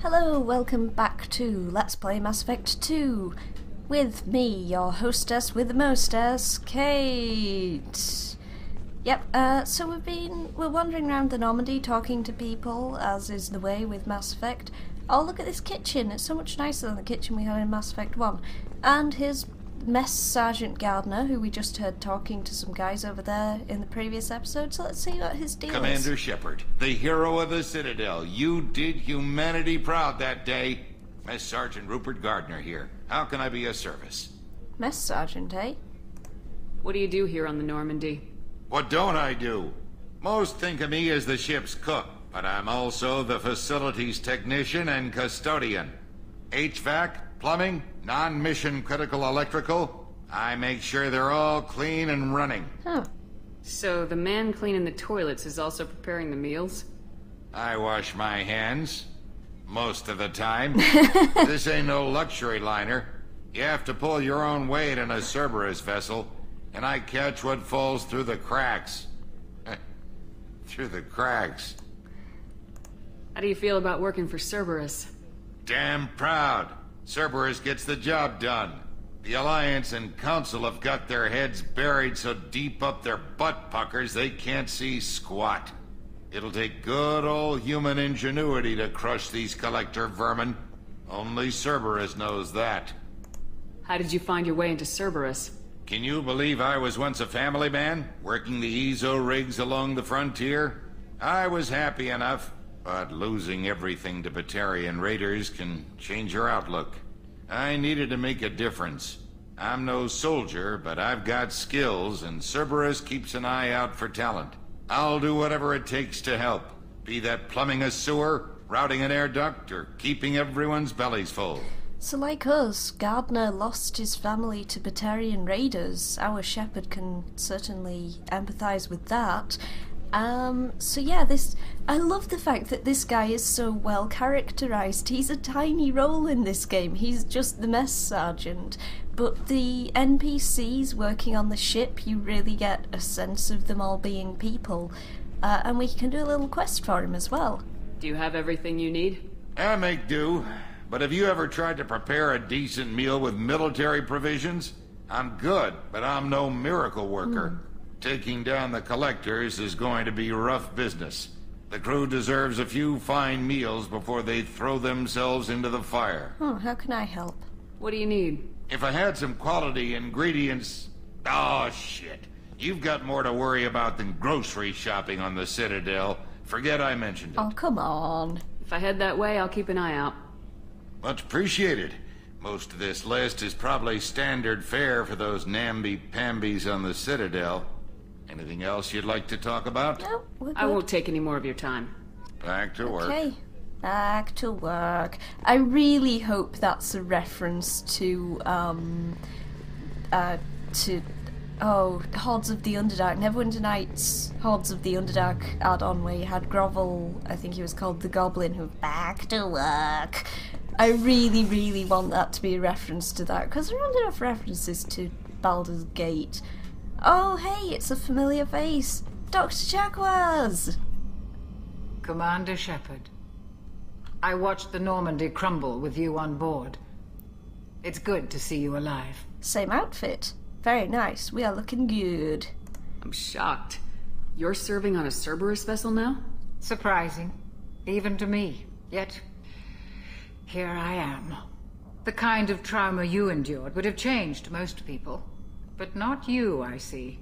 Hello, welcome back to Let's Play Mass Effect 2 with me, your hostess with the mostess, Kate. Yep, so we're wandering around the Normandy talking to people, as is the way with Mass Effect. Oh, look at this kitchen, it's so much nicer than the kitchen we had in Mass Effect 1. And here's Mess Sergeant Gardner, who we just heard talking to some guys over there in the previous episode, so let's see what his deal is. Commander Shepard, the hero of the Citadel. You did humanity proud that day. Mess Sergeant Rupert Gardner here. How can I be of service? Mess Sergeant, eh? What do you do here on the Normandy? What don't I do? Most think of me as the ship's cook, but I'm also the facilities technician and custodian. HVAC, plumbing, non-mission critical electrical. I make sure they're all clean and running. Huh. So the man cleaning the toilets is also preparing the meals? I wash my hands. Most of the time. This ain't no luxury liner. You have to pull your own weight in a Cerberus vessel, and I catch what falls through the cracks. Through the cracks. How do you feel about working for Cerberus? Damn proud. Cerberus gets the job done. The Alliance and Council have got their heads buried so deep up their butt puckers they can't see squat. It'll take good old human ingenuity to crush these collector vermin. Only Cerberus knows that. How did you find your way into Cerberus? Can you believe I was once a family man, working the EZO rigs along the frontier? I was happy enough. But losing everything to Batarian raiders can change your outlook. I needed to make a difference. I'm no soldier, but I've got skills, and Cerberus keeps an eye out for talent. I'll do whatever it takes to help. Be that plumbing a sewer, routing an air duct, or keeping everyone's bellies full. So like us, Gardner lost his family to Batarian raiders. Our Shepard can certainly empathise with that. So yeah, I love the fact that this guy is so well characterised. He's a tiny role in this game. He's just the mess sergeant. But the NPCs working on the ship, you really get a sense of them all being people. And we can do a little quest for him as well. Do you have everything you need? I make do. But have you ever tried to prepare a decent meal with military provisions? I'm good, but I'm no miracle worker. Taking down the collectors is going to be rough business. The crew deserves a few fine meals before they throw themselves into the fire. Oh, how can I help? What do you need? If I had some quality ingredients... Oh, shit. You've got more to worry about than grocery shopping on the Citadel. Forget I mentioned it. Oh, come on. If I head that way, I'll keep an eye out. Much appreciated. Most of this list is probably standard fare for those namby-pambies on the Citadel. Anything else you'd like to talk about? No, we're good. I won't take any more of your time. Back to work. Okay, back to work. I really hope that's a reference to Hordes of the Underdark, Neverwinter Nights, Hordes of the Underdark add-on where you had Grovel, I think he was called the Goblin, who back to work. I really, really want that to be a reference to that, because there aren't enough references to Baldur's Gate. Oh, hey, it's a familiar face. Dr. Chakwas! Commander Shepard, I watched the Normandy crumble with you on board. It's good to see you alive. Same outfit. Very nice. We are looking good. I'm shocked. You're serving on a Cerberus vessel now? Surprising, even to me. Yet, here I am. The kind of trauma you endured would have changed most people. But not you, I see.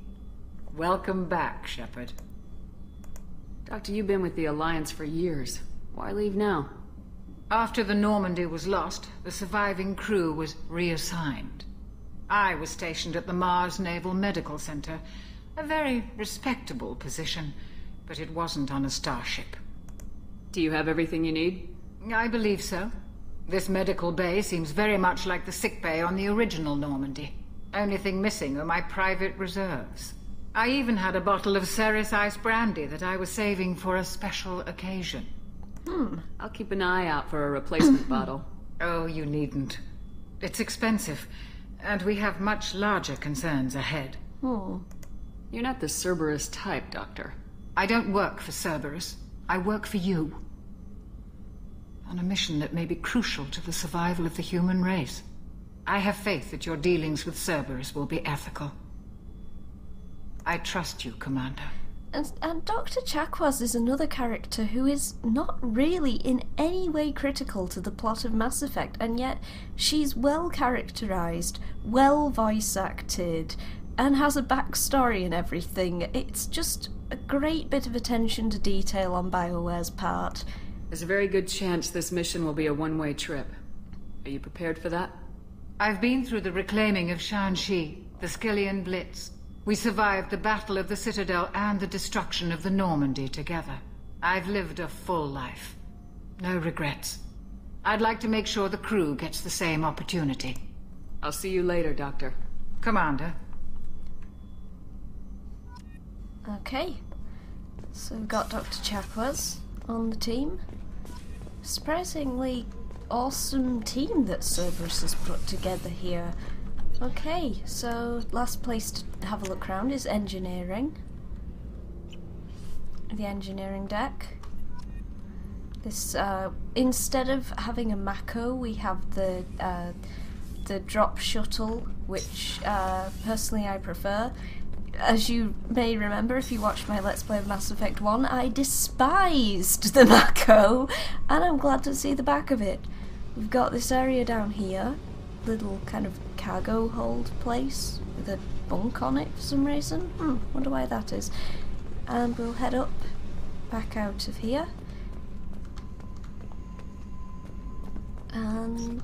Welcome back, Shepard. Doctor, you've been with the Alliance for years. Why leave now? After the Normandy was lost, the surviving crew was reassigned. I was stationed at the Mars Naval Medical Center. A very respectable position, but it wasn't on a starship. Do you have everything you need? I believe so. This medical bay seems very much like the sick bay on the original Normandy. Only thing missing are my private reserves. I even had a bottle of Ceres Ice brandy that I was saving for a special occasion. I'll keep an eye out for a replacement bottle. Oh, you needn't. It's expensive, and we have much larger concerns ahead. Oh. You're not the Cerberus type, Doctor. I don't work for Cerberus. I work for you. on a mission that may be crucial to the survival of the human race. I have faith that your dealings with Cerberus will be ethical. I trust you, Commander. And Dr. Chakwas is another character who is not really in any way critical to the plot of Mass Effect, and yet she's well characterized, well voice acted, and has a backstory and everything. It's just a great bit of attention to detail on BioWare's part. There's a very good chance this mission will be a one-way trip. Are you prepared for that? I've been through the reclaiming of Shanxi, the Skillian Blitz. We survived the Battle of the Citadel and the destruction of the Normandy together. I've lived a full life. No regrets. I'd like to make sure the crew gets the same opportunity. I'll see you later, Doctor. Commander. Okay, so we've got Dr. Chakwas on the team. Surprisingly awesome team that Cerberus has put together here. Okay, so last place to have a look around is engineering. The engineering deck. This instead of having a Mako, we have the drop shuttle, which personally I prefer. As you may remember if you watched my Let's Play of Mass Effect 1, I despised the Mako, and I'm glad to see the back of it. We've got this area down here, little kind of cargo hold place with a bunk on it for some reason. Wonder why that is. And we'll head up, back out of here. And,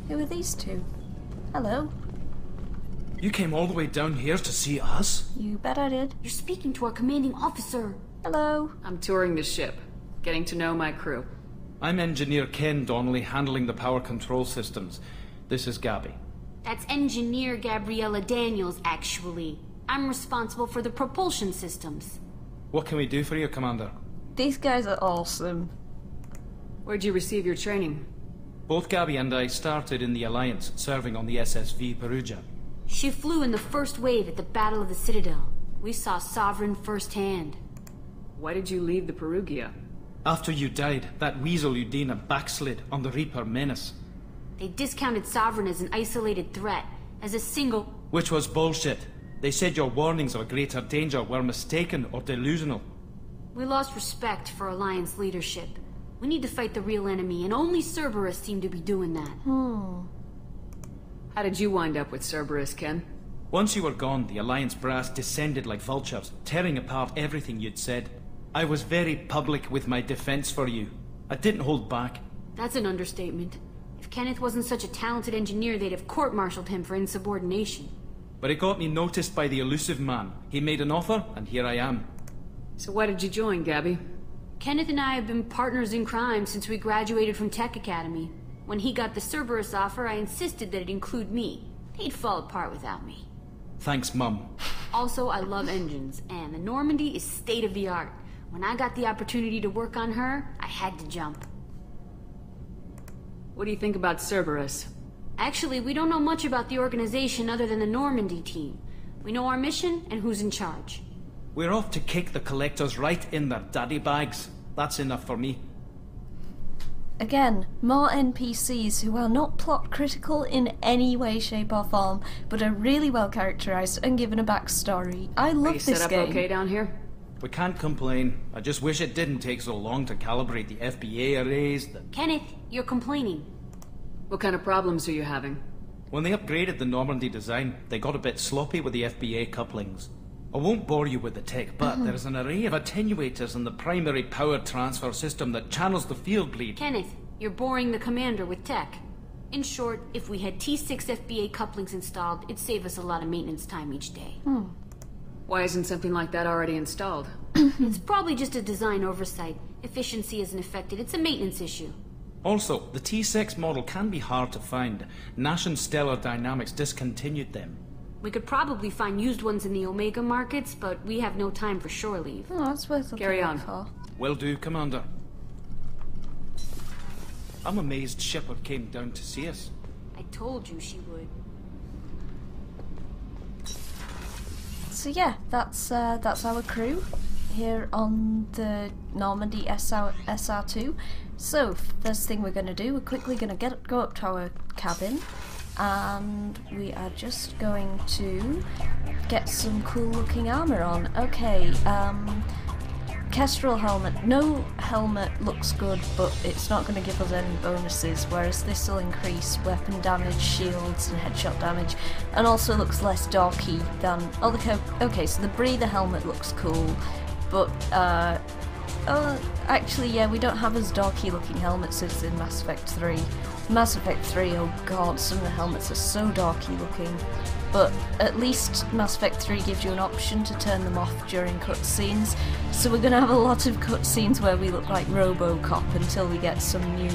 who are these two? Hello. You came all the way down here to see us? You bet I did. You're speaking to our commanding officer. Hello. I'm touring the ship, getting to know my crew. I'm Engineer Ken Donnelly, handling the power control systems. This is Gabby. That's Engineer Gabriella Daniels, actually. I'm responsible for the propulsion systems. What can we do for you, Commander? These guys are awesome. Where'd you receive your training? Both Gabby and I started in the Alliance, serving on the SSV Perugia. She flew in the first wave at the Battle of the Citadel. We saw Sovereign firsthand. Why did you leave the Perugia? After you died, that weasel Udina backslid on the Reaper Menace. They discounted Sovereign as an isolated threat, as a single... Which was bullshit. They said your warnings of a greater danger were mistaken or delusional. We lost respect for Alliance leadership. We need to fight the real enemy, and only Cerberus seemed to be doing that. How did you wind up with Cerberus, Ken? Once you were gone, the Alliance brass descended like vultures, tearing apart everything you'd said. I was very public with my defense for you. I didn't hold back. That's an understatement. If Kenneth wasn't such a talented engineer, they'd have court-martialed him for insubordination. But it got me noticed by the elusive man. He made an offer, and here I am. So why did you join, Gabby? Kenneth and I have been partners in crime since we graduated from Tech Academy. When he got the Cerberus offer, I insisted that it include me. He'd fall apart without me. Thanks, Mum. Also, I love engines, and the Normandy is state-of-the-art. When I got the opportunity to work on her, I had to jump. What do you think about Cerberus? Actually, we don't know much about the organization other than the Normandy team. We know our mission and who's in charge. We're off to kick the Collectors right in their daddy bags. That's enough for me. Again, more NPCs who are not plot critical in any way, shape or form, but are really well characterized and given a backstory. I love Are you this set up game. okay down here? We can't complain. I just wish it didn't take so long to calibrate the FBA arrays. Kenneth, you're complaining. What kind of problems are you having? When they upgraded the Normandy design, they got a bit sloppy with the FBA couplings. I won't bore you with the tech, but there is an array of attenuators in the primary power transfer system that channels the field bleed. Kenneth, you're boring the commander with tech. In short, if we had T6 FBA couplings installed, it'd save us a lot of maintenance time each day. Why isn't something like that already installed? It's probably just a design oversight. Efficiency isn't affected. It's a maintenance issue. Also, the T6 model can be hard to find. Nash and Stellar Dynamics discontinued them. We could probably find used ones in the Omega markets, but we have no time for shore leave. Oh, that's worth looking Carry out on. for. Will do, Commander. I'm amazed Shepard came down to see us. I told you she would. So yeah, that's our crew. here on the Normandy SR2. So, first thing we're going to do, we're quickly going to go up to our cabin, and we are just going to get some cool looking armour on. Okay, Kestrel helmet. No helmet looks good, but it's not going to give us any bonuses, whereas this will increase weapon damage, shields and headshot damage, and also looks less dorky than other okay, so the breather helmet looks cool, but actually yeah, we don't have as dorky looking helmets as in Mass Effect 3. Mass Effect 3, oh god, some of the helmets are so dorky looking. But at least Mass Effect 3 gives you an option to turn them off during cutscenes. So we're going to have a lot of cutscenes where we look like RoboCop until we get some new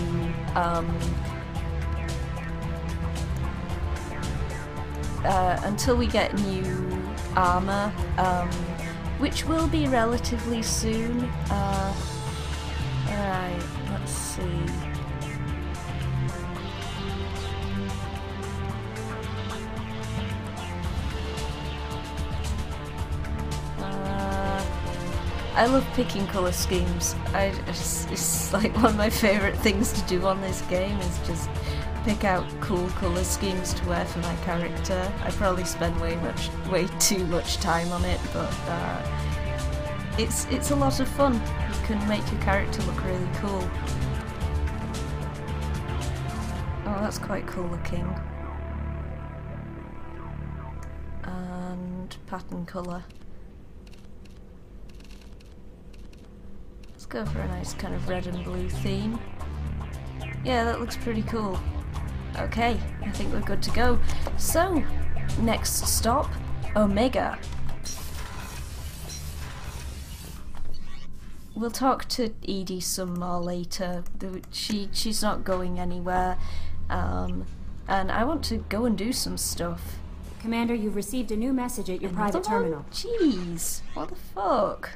armour, which will be relatively soon. Alright, let's see. I love picking colour schemes. It's like one of my favourite things to do on this game is just pick out cool colour schemes to wear for my character. I probably spend way too much time on it, but it's a lot of fun. You can make your character look really cool. Oh, that's quite cool looking. And pattern colour. Go for a nice kind of red and blue theme. Yeah, that looks pretty cool. Okay, I think we're good to go. So, next stop, Omega. We'll talk to Edie some more later. She's not going anywhere, and I want to go and do some stuff. Commander, you've received a new message at your private terminal. Jeez, what the fuck?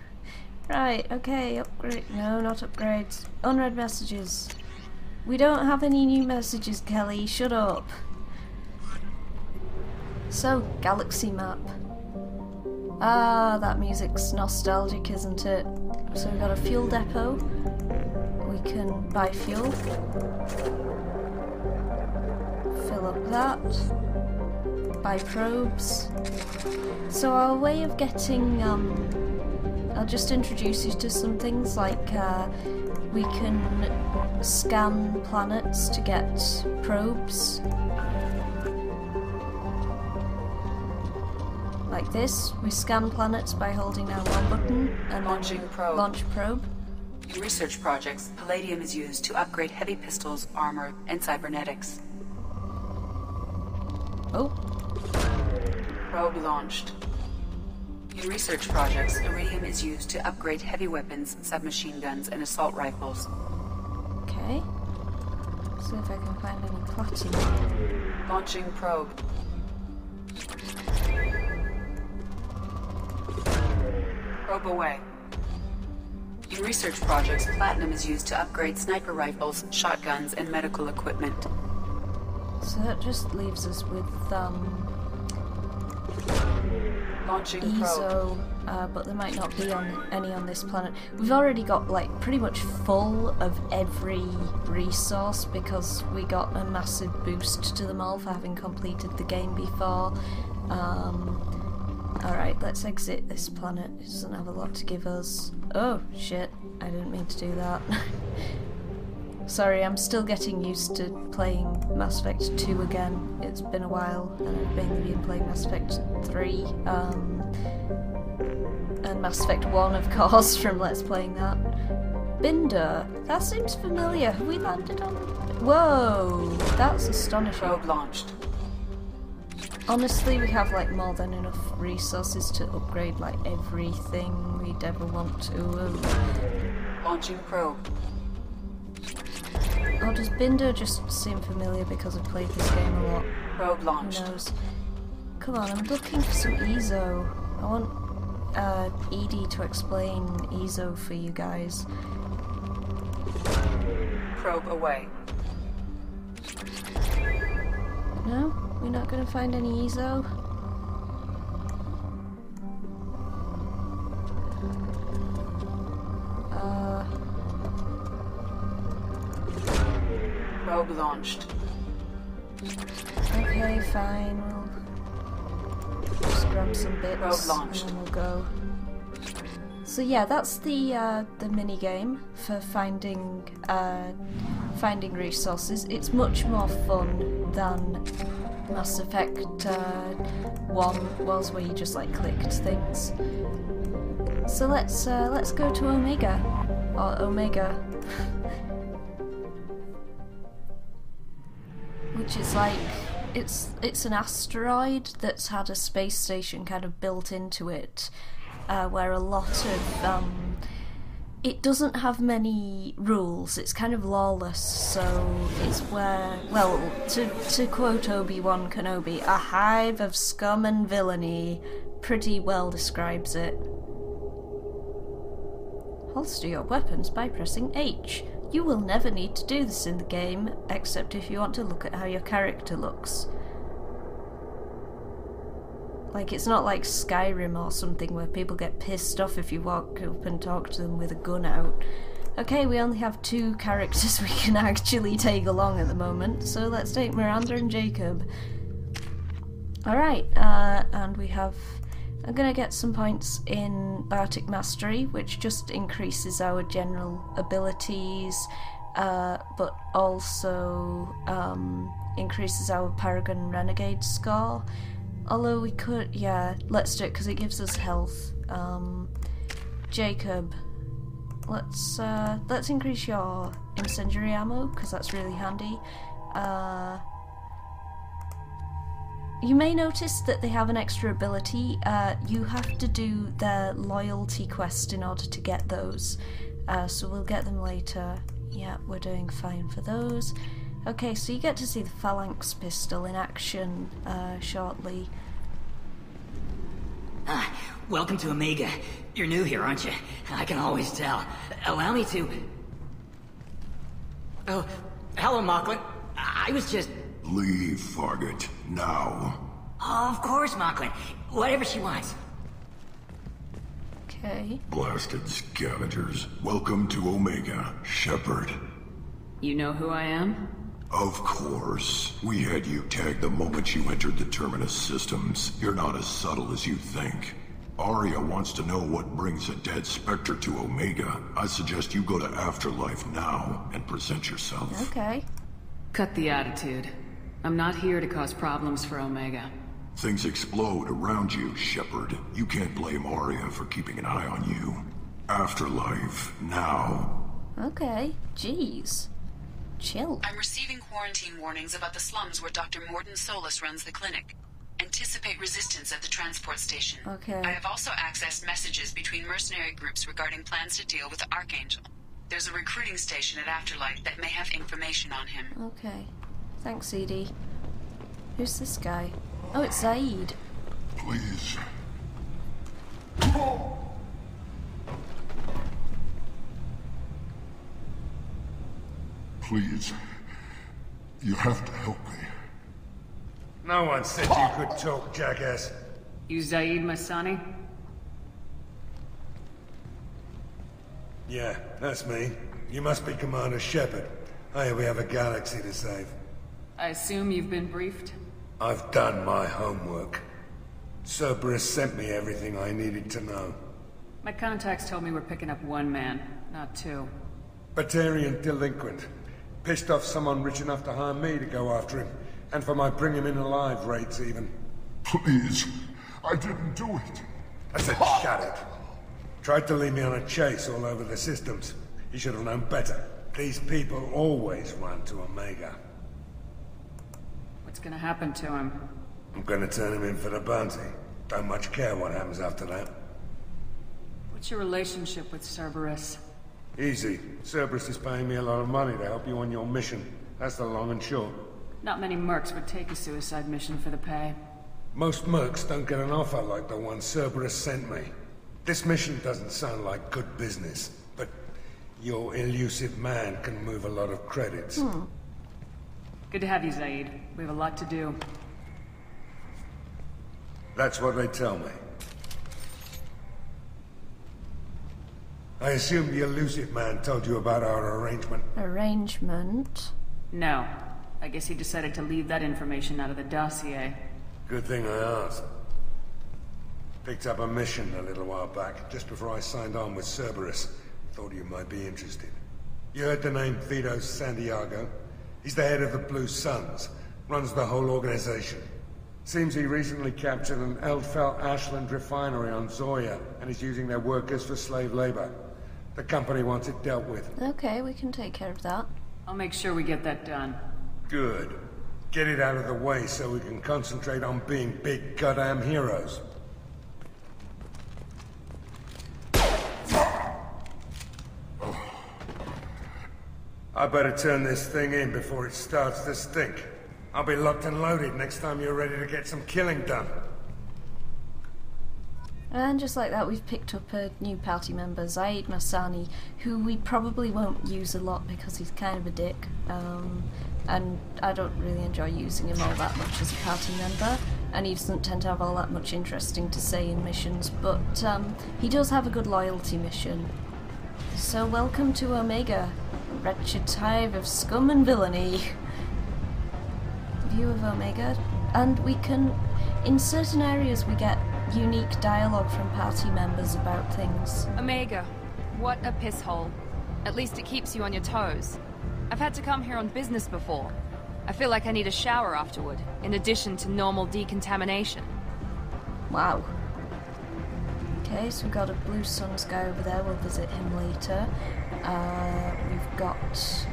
Right, okay, upgrade. No, not upgrades. Unread messages. We don't have any new messages, Kelly. Shut up. So, galaxy map. Ah, that music's nostalgic, isn't it? So we've got a fuel depot. We can buy fuel. Fill up that. Buy probes. So our way of getting, I'll just introduce you to some things like we can scan planets to get probes. Like this, we scan planets by holding down one button and Launching then probe. launch probe. In research projects, palladium is used to upgrade heavy pistols, armor, and cybernetics. Oh, Probe launched. In research projects, iridium is used to upgrade heavy weapons, submachine guns, and assault rifles. okay. See if I can find any platinum. Launching probe. Probe away. In research projects, platinum is used to upgrade sniper rifles, shotguns, and medical equipment. So that just leaves us with Launching probe. ESO, but there might not be any on this planet. We've already got like pretty much full of every resource because we got a massive boost to them all for having completed the game before. Alright, let's exit this planet. It doesn't have a lot to give us. Oh, shit. I didn't mean to do that. Sorry, I'm still getting used to playing Mass Effect 2 again. It's been a while, and I've mainly been playing Mass Effect 3, and Mass Effect 1, of course, from Let's Playing that. Binder. That seems familiar. Have we landed on... Whoa! That's astonishing. Probe launched. Honestly, we have like more than enough resources to upgrade like everything we'd ever want to. Launching probe. Or does Binder just seem familiar because I've played this game a lot? Probe Who launched. knows? Come on, I'm looking for some ESO. I want Edie to explain ESO for you guys. Probe away. No? We're not going to find any ESO? Probe launched. Okay, fine. We'll just grab some bits Probe launched. and then we'll go. So yeah, that's the mini game for finding resources. It's much more fun than Mass Effect 1 was, where you just like clicked things. So let's go to Omega, or Omega, which is like it's an asteroid that's had a space station kind of built into it, where a lot of it doesn't have many rules. It's kind of lawless, so it's where, well, to quote Obi-Wan Kenobi, a hive of scum and villainy pretty well describes it. Holster your weapons by pressing H. You will never need to do this in the game, except if you want to look at how your character looks. Like, it's not like Skyrim or something where people get pissed off if you walk up and talk to them with a gun out. Okay, we only have 2 characters we can actually take along at the moment, so let's take Miranda and Jacob. Alright, and we have... I'm gonna get some points in Biotic Mastery, which just increases our general abilities, but also increases our Paragon Renegade score. Although we could, yeah, let's do it because it gives us health. Jacob, let's increase your incendiary ammo because that's really handy. You may notice that they have an extra ability. You have to do their loyalty quest in order to get those. So we'll get them later. Yeah, we're doing fine for those. Okay, so you get to see the Phalanx pistol in action shortly. Welcome to Omega. You're new here, aren't you? I can always tell. Allow me to... Oh, hello, Mocklin. I was just... Leave, Fargate, now. Oh, of course, Mocklin. Whatever she wants. Okay. Blasted scavengers. Welcome to Omega, Shepard. You know who I am? Of course. We had you tagged the moment you entered the Terminus systems. You're not as subtle as you think. Arya wants to know what brings a dead Spectre to Omega. I suggest you go to Afterlife now and present yourself. Okay. Cut the attitude. I'm not here to cause problems for Omega. Things explode around you, Shepard. You can't blame Arya for keeping an eye on you. Afterlife, now. Okay. Jeez. Chill. I'm receiving quarantine warnings about the slums where Dr. Morden Solus runs the clinic. Anticipate resistance at the transport station. Okay. I have also accessed messages between mercenary groups regarding plans to deal with the Archangel. There's a recruiting station at Afterlife that may have information on him. Okay. Thanks, Edie. Who's this guy? Oh, it's Zaid. Please. Please. You have to help me. No one said you could talk, jackass. You Zaid Masani? Yeah, that's me. You must be Commander Shepard. Hey, we have a galaxy to save. I assume you've been briefed? I've done my homework. Cerberus sent me everything I needed to know. My contacts told me we're picking up 1 man, not 2. Batarian delinquent. Pissed off someone rich enough to hire me to go after him. And for my bring him in alive rates, even. Please. I didn't do it. I said shut it. Tried to lead me on a chase all over the systems. He should have known better. These people always run to Omega. What's gonna happen to him? I'm gonna turn him in for the bounty. Don't much care what happens after that. What's your relationship with Cerberus? Easy. Cerberus is paying me a lot of money to help you on your mission. That's the long and short. Not many mercs would take a suicide mission for the pay. Most mercs don't get an offer like the one Cerberus sent me. This mission doesn't sound like good business, but your elusive man can move a lot of credits. Good to have you, Zaid. We have a lot to do. That's what they tell me. I assume the elusive man told you about our arrangement. Arrangement? No. I guess he decided to leave that information out of the dossier. Good thing I asked. Picked up a mission a little while back, just before I signed on with Cerberus. Thought you might be interested. You heard the name Vito Santiago? He's the head of the Blue Suns, runs the whole organization. Seems he recently captured an Eldfell Ashland refinery on Zoya, and is using their workers for slave labor. The company wants it dealt with. Okay, we can take care of that. I'll make sure we get that done. Good. Get it out of the way so we can concentrate on being big goddamn heroes. I better turn this thing in before it starts to stink. I'll be locked and loaded next time you're ready to get some killing done. And just like that, we've picked up a new party member, Zaid Masani, who we probably won't use a lot because he's kind of a dick. And I don't really enjoy using him all that much as a party member, and he doesn't tend to have all that much interesting to say in missions, but he does have a good loyalty mission. So welcome to Omega, wretched hive of scum and villainy. View of Omega, and we can, in certain areas we get unique dialogue from party members about things. Omega, what a piss hole. At least it keeps you on your toes. I've had to come here on business before. I feel like I need a shower afterward, in addition to normal decontamination. Wow. Okay, so we've got a Blue Suns guy over there, we'll visit him later. We've got...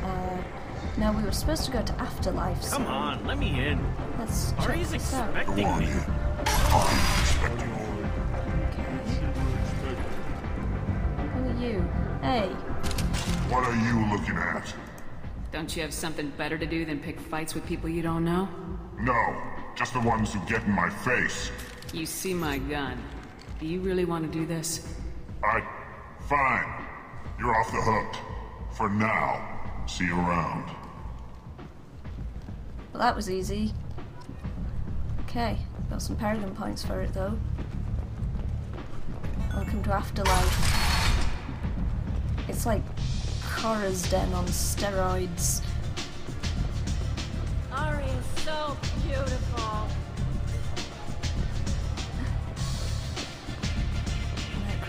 now we were supposed to go to Afterlife, so... Come on, let me in. Let's check Ari's this out. expecting me. Who are you? Hey. What are you looking at? Don't you have something better to do than pick fights with people you don't know? No, just the ones who get in my face. You see my gun. Do you really want to do this? Fine. You're off the hook. For now. See you around. Well, that was easy. Okay, got some Paragon points for it though. Welcome to Afterlife. It's like Cora's Den on steroids. Ari is so beautiful.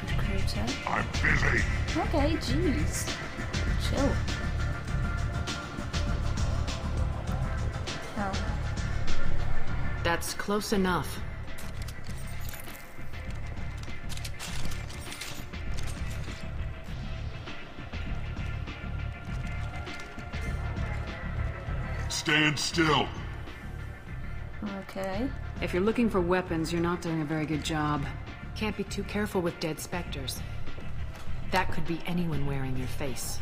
Recruiter. I'm busy. Okay, jeez. Chill. Oh. That's close enough. Stand still. Okay. If you're looking for weapons, you're not doing a very good job. Can't be too careful with dead specters. That could be anyone wearing your face.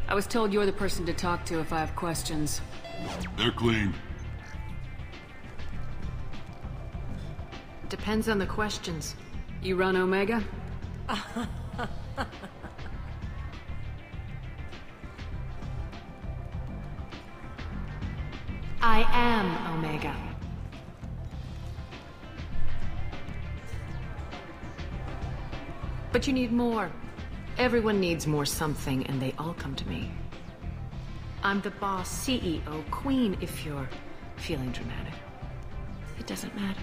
I was told you're the person to talk to if I have questions. They're clean. Depends on the questions. You run Omega? I am Omega. But you need more. Everyone needs more something, and they all come to me. I'm the boss, CEO, queen, if you're feeling dramatic. It doesn't matter.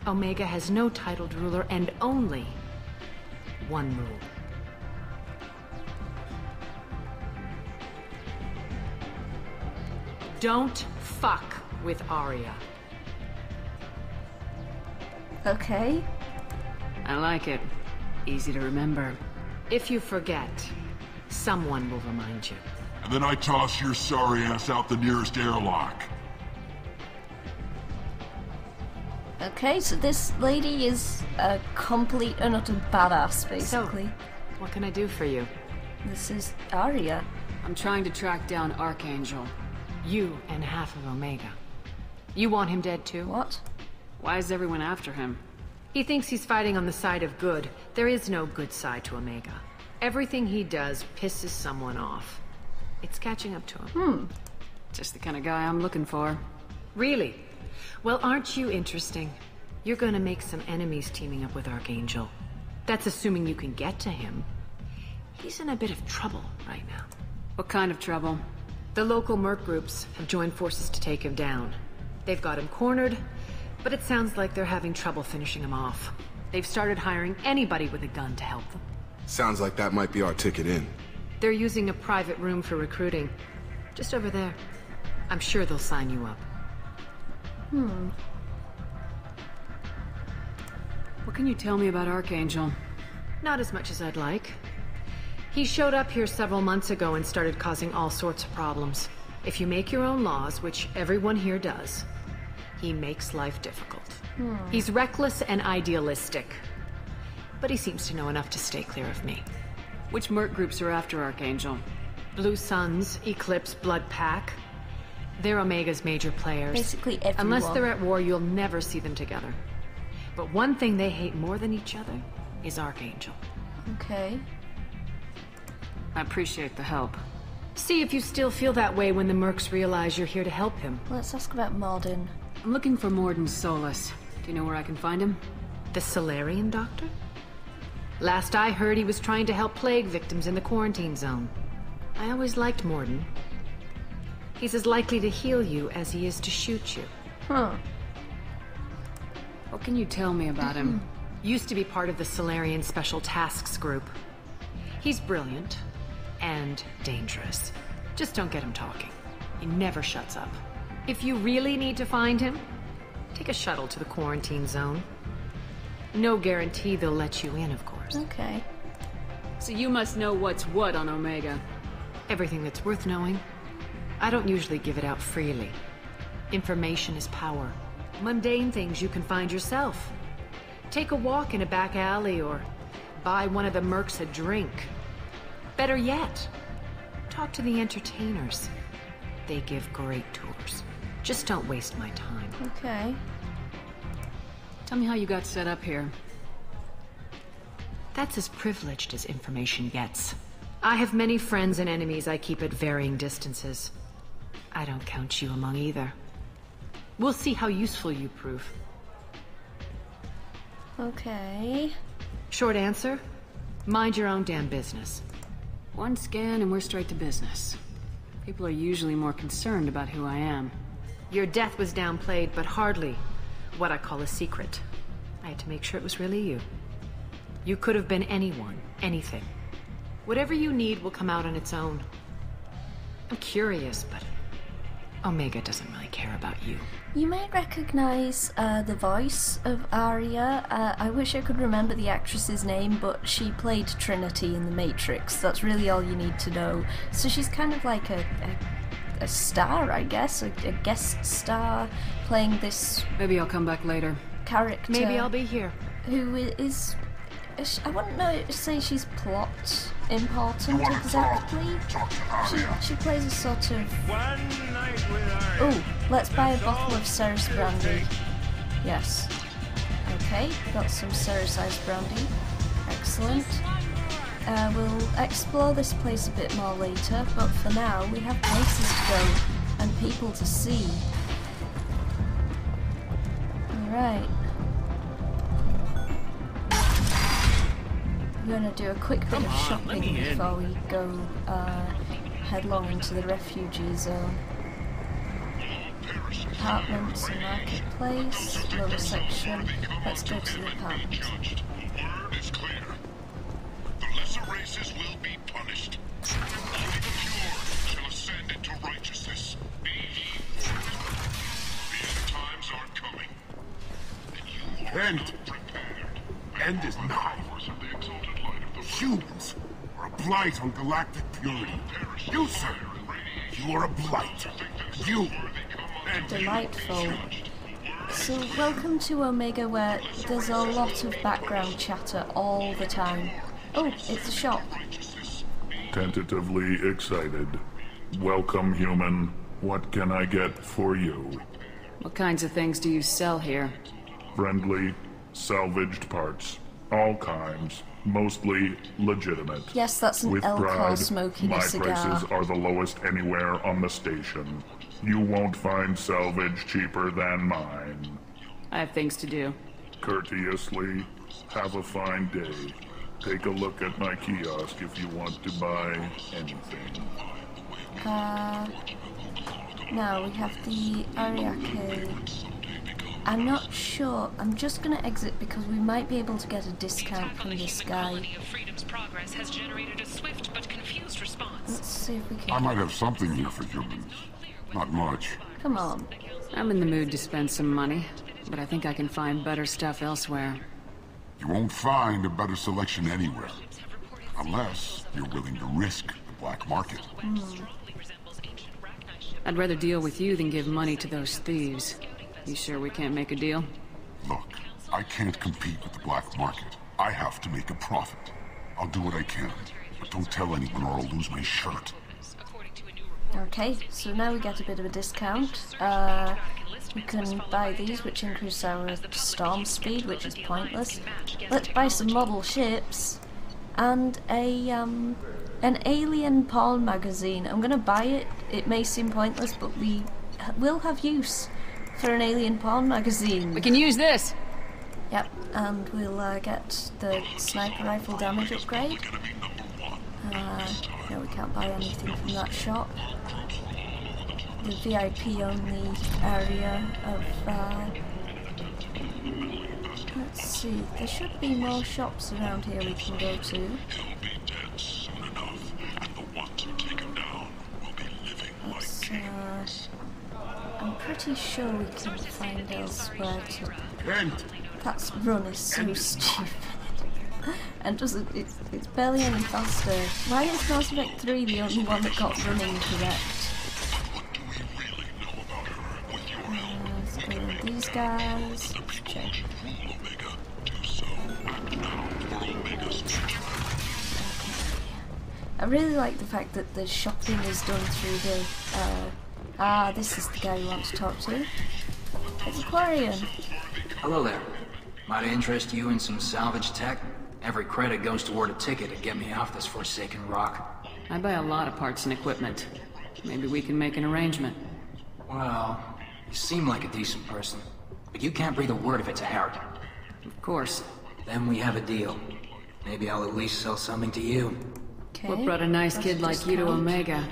Omega has no titled ruler and only one rule. Don't fuck with Aria. Okay. I like it. Easy to remember. If you forget, someone will remind you. And then I toss your sorry ass out the nearest airlock. Okay, so this lady is a complete and utter badass, basically. So, what can I do for you? This is Aria. I'm trying to track down Archangel. You and half of Omega. You want him dead too? What? Why is everyone after him? He thinks he's fighting on the side of good. There is no good side to Omega. Everything he does pisses someone off. It's catching up to him. Just the kind of guy I'm looking for. Really? Well, aren't you interesting? You're gonna make some enemies teaming up with Archangel. That's assuming you can get to him. He's in a bit of trouble right now. What kind of trouble? The local merc groups have joined forces to take him down. They've got him cornered, but it sounds like they're having trouble finishing him off. They've started hiring anybody with a gun to help them. Sounds like that might be our ticket in. They're using a private room for recruiting. Just over there. I'm sure they'll sign you up. What can you tell me about Archangel? Not as much as I'd like. He showed up here several months ago and started causing all sorts of problems. If you make your own laws, which everyone here does, he makes life difficult. He's reckless and idealistic. But he seems to know enough to stay clear of me. Which merc groups are after Archangel? Blue Suns, Eclipse, Blood Pack. They're Omega's major players. Basically everyone. Unless they're at war, you'll never see them together. But one thing they hate more than each other is Archangel. Okay. I appreciate the help. See if you still feel that way when the mercs realize you're here to help him. Let's ask about Morden. I'm looking for Morden Solus. Do you know where I can find him? The Solarian doctor? Last I heard, he was trying to help plague victims in the quarantine zone. I always liked Morden. He's as likely to heal you as he is to shoot you. What can you tell me about him? Used to be part of the Solarian Special Tasks Group. He's brilliant and dangerous. Just don't get him talking. He never shuts up. If you really need to find him, take a shuttle to the quarantine zone. No guarantee they'll let you in, of course. Okay. So you must know what's what on Omega. Everything that's worth knowing. I don't usually give it out freely. Information is power. Mundane things you can find yourself. Take a walk in a back alley or buy one of the mercs a drink. Better yet, talk to the entertainers. They give great tours. Just don't waste my time. Okay. Tell me how you got set up here. That's as privileged as information gets. I have many friends and enemies I keep at varying distances. I don't count you among either. We'll see how useful you prove. Okay. Short answer? Mind your own damn business. One scan and we're straight to business. People are usually more concerned about who I am. Your death was downplayed, but hardly what I call a secret. I had to make sure it was really you. You could have been anyone, anything. Whatever you need will come out on its own. I'm curious, but Omega doesn't really care about you. You may recognize the voice of Arya. I wish I could remember the actress's name, but she played Trinity in The Matrix. That's really all you need to know. So she's kind of like a star, I guess, a guest star playing this. Maybe I'll come back later. Character. Maybe I'll be here. Who is? I wouldn't say she's plot important exactly. She plays a sort of. Oh, let's buy a bottle of Ceres brandy. Yes. Okay, got some Ceres ice brandy. Excellent. We'll explore this place a bit more later, but for now we have places to go and people to see. Alright. I'm going to do a quick bit of shopping before we go headlong into the refugee zone. Apartments and marketplace, lower section. Let's go to the apartment. Word is clear. The lesser races will be punished. Only the pure shall ascend into righteousness. Be ye warned. The end times are coming. And you are not prepared. End is nigh. Humans are a blight on galactic purity. You, sir, you are a blight. You. Delightful. So, welcome to Omega, where there's a lot of background chatter all the time. Oh, it's a shop. Tentatively excited. Welcome, human. What can I get for you? What kinds of things do you sell here? Friendly, salvaged parts. All kinds. Mostly legitimate. Yes, that's an With Elcor pride, smoking my a cigar. prices are the lowest anywhere on the station. You won't find salvage cheaper than mine. I have things to do. Courteously, have a fine day. Take a look at my kiosk if you want to buy anything. Now we have the Ariake. I'm not sure. I'm just going to exit because we might be able to get a discount from this guy. Let's see if we can... I might have something here for humans. Not much. Come on. I'm in the mood to spend some money, but I think I can find better stuff elsewhere. You won't find a better selection anywhere. Unless you're willing to risk the black market. I'd rather deal with you than give money to those thieves. You sure we can't make a deal? Look, I can't compete with the black market. I have to make a profit. I'll do what I can, but don't tell anyone or I'll lose my shirt. Okay, so now we get a bit of a discount. We can buy these, which increase our storm speed, which is pointless. Let's buy some model ships and an alien porn magazine. I'm gonna buy it. It may seem pointless, but we will have use for an alien porn magazine. We can use this! Yep, and we'll get the sniper rifle damage upgrade. No, we can't buy anything from that shop. The VIP only area of... let's see, there should be more shops around here we can go to. I'm pretty sure we can find elsewhere to... That run is so stupid. And doesn't... It's barely any faster. Why is Mass Effect 3 the only one that got running correct? Let's go with these guys. Let's check. I really like the fact that the shopping is done through the... this is the guy you want to talk to. It's Aquarian. Hello there. Might I interest you in some salvage tech? Every credit goes toward a ticket to get me off this forsaken rock. I buy a lot of parts and equipment. Maybe we can make an arrangement. Well, you seem like a decent person, but you can't breathe a word if it's a Herod. Of course. Then we have a deal. Maybe I'll at least sell something to you. Okay. What brought a nice kid like you to Omega?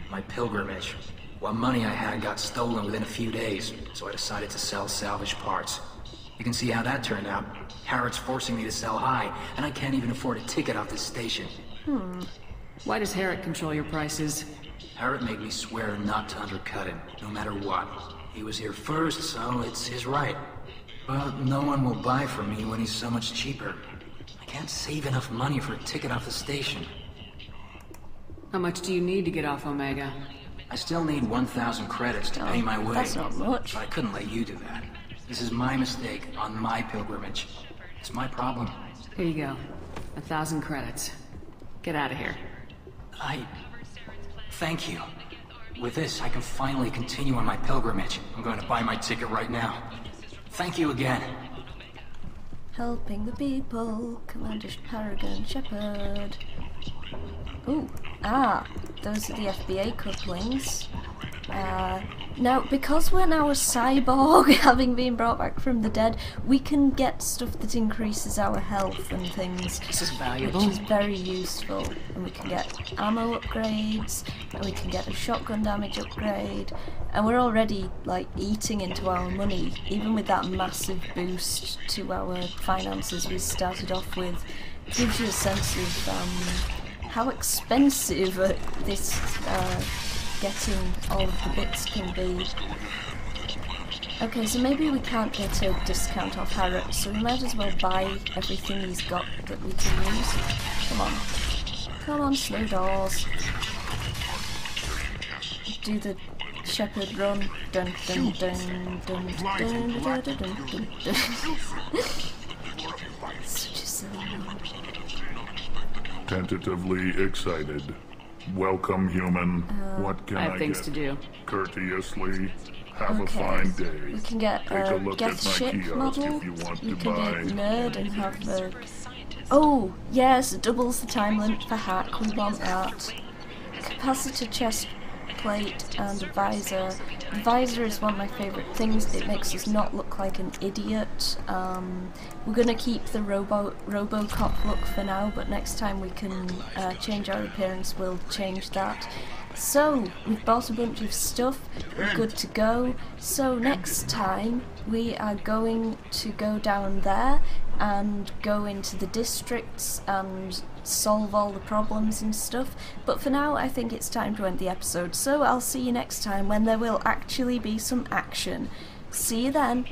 My pilgrimage. What money I had got stolen within a few days, so I decided to sell salvage parts. You can see how that turned out. Harrod's forcing me to sell high, and I can't even afford a ticket off this station. Why does Harrod control your prices? Harrod made me swear not to undercut him, no matter what. He was here first, so it's his right. But no one will buy from me when he's so much cheaper. I can't save enough money for a ticket off the station. How much do you need to get off Omega? I still need 1,000 credits to pay my way. That's not much. But I couldn't let you do that. This is my mistake on my pilgrimage. It's my problem. Here you go. 1,000 credits. Get out of here. Thank you. With this, I can finally continue on my pilgrimage. I'm going to buy my ticket right now. Thank you again. Helping the people. Commander Paragon Shepard. Ooh. Those are the FBA couplings. Now, because we're now a cyborg, having been brought back from the dead, we can get stuff that increases our health and things. This is valuable. Which is very useful. And we can get ammo upgrades, and we can get a shotgun damage upgrade, and we're already, like, eating into our money, even with that massive boost to our finances we started off with. It gives you a sense of, how expensive this, getting all of the bits can be. Okay, so maybe we can't get a discount off Harrod, so we might as well buy everything he's got that we can use. Come on. Come on, slow doors. Do the Shepard run. Dun dun dun dun dun dun dun dun dun dun. Such a silly one. Tentatively excited. Welcome, human. What can I have things to do. Courteously. Have a fine day. We can get Take a look get at my ship kiosk model. if you want You to can buy. be a nerd and have the... Oh, yes, it doubles the time limit for hack. We want that. Capacitor chest plate and a visor. The visor is one of my favourite things. It makes us not look like an idiot. We're gonna keep the RoboCop look for now, but next time we can change our appearance, we'll change that. So, we've bought a bunch of stuff, we're good to go. So next time we are going to go down there and go into the districts and solve all the problems and stuff. But for now, I think it's time to end the episode. So I'll see you next time when there will actually be some action. See you then.